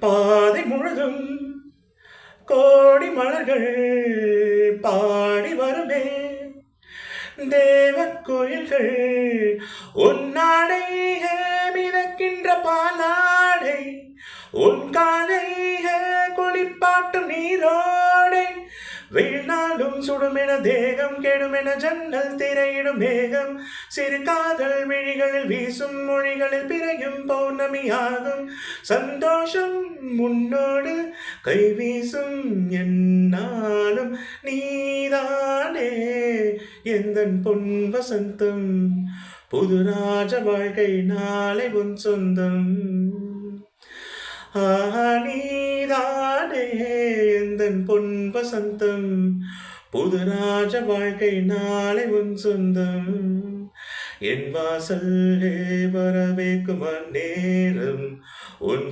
பாதை முழுதும் கோடி மலர்கள் பாடி வருமே தேவக் கோயில்கள் உன்னாடை மிதக்கின்ற பாலாடை உன் காலை குளிப்பாட்டும் நீரோடை வெயில்நாளும் சுடுமென தேகம் கெடுமென ஜன்னல் திரையிடும் மேகம் சிறு காதல் விழிகளில் வீசும் மொழிகளில் பிறையும் பௌர்ணமியாகும் சந்தோஷம் முன்னோடு கை வீசும் என்னாலும் நீதானே எந்தன் பொன் வசந்தம் புது ராஜ வாழ்க்கை நாளை உன் சொந்தம் நீதானே எந்தன் பொன் வசந்தம் புது ராஜ வாழ்க்கை நாளை உன் சொந்தம் என் வாசல் வரவேற்கும் அந்நேரம் உன்